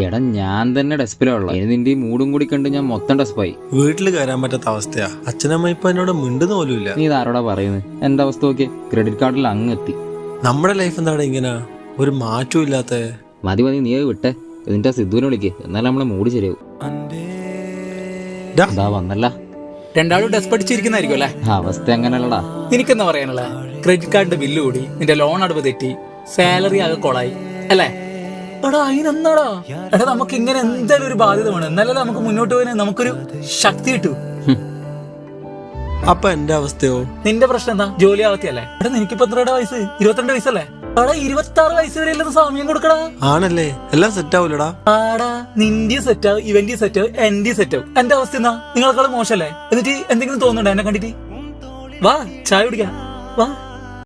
എടാ ഞാൻ തന്നെ ഡെസ്പിലുള്ള നിന്റെ ഈ മൂടും കൂടി കണ്ട് ഞാൻ മൊത്തം ഡെസ്പായി. വീട്ടിൽ കയറാൻ പറ്റാത്ത അവസ്ഥയാ. അച്ഛനമ്മ ഇപ്പൊ എന്നോട് മിണ്ടുന്ന പോലുമില്ല. നീ ഇതാരോടാ പറയുന്നത്? എന്റെ അവസ്ഥ നോക്കിയേ, ക്രെഡിറ്റ് കാർഡിൽ അങ്ങെത്തി. നമ്മുടെ ലൈഫ് എന്താണ് ഇങ്ങനെ ഒരു മാറ്റവും ഇല്ലാത്ത? മതി നീ വിട്ടെ, ഇതിന്റെ സിദ്ധുവിനെ വിളിക്ക്, എന്നാലും നമ്മളെ മൂടി ശരിയാവും. എന്താ വന്നല്ല, രണ്ടാളും ഡെസ്പടിച്ചിരിക്കുന്നായിരിക്കും അല്ലേ? അവസ്ഥ എങ്ങനെയല്ലടാ. നിനക്കെന്താ പറയാനുള്ള? ക്രെഡിറ്റ് കാർഡിന്റെ ബില്ല് കൂടി, നിന്റെ ലോൺ അടവ് തെറ്റി, സാലറി ആകെ കൊളായി അല്ലേ? എടാ അതിനെന്താടാ? എടാ നമുക്ക് ഇങ്ങനെ എന്തായാലും ഒരു ബാധ്യത വേണം, എന്നാലല്ലേ നമുക്ക് മുന്നോട്ട് പോകാൻ നമുക്കൊരു ശക്തി കിട്ടൂ. അപ്പൊ എന്റെ അവസ്ഥയോ? നിന്റെ പ്രശ്നം എന്താ? ജോലി ആവത്തിയല്ലേ? എടാ നിനക്കിപ്പോ എത്രയുടെ വയസ്സ്? 22 വയസ്സല്ലേ? എടാ 26 വയസ്സ് വരെ അല്ലെന്ന് സമയം കൊടുക്കടാ. ആണല്ലേ, എല്ലാം സെറ്റ് ആവൂലടാ. ആടാ നിന്റെ സെറ്റ് ആവും, ഇവന്റെ സെറ്റ് ആവും, എന്റെ സെറ്റ് ആവും. എന്റെ അവസ്ഥ എന്നാ? നിങ്ങളെക്കാളും മോശമല്ലേ? എന്നിട്ട് എന്തെങ്കിലും തോന്നുന്നുണ്ടോ എന്നെ കണ്ടിട്ട്? വാ ചായ കുടിക്കാം, വാ.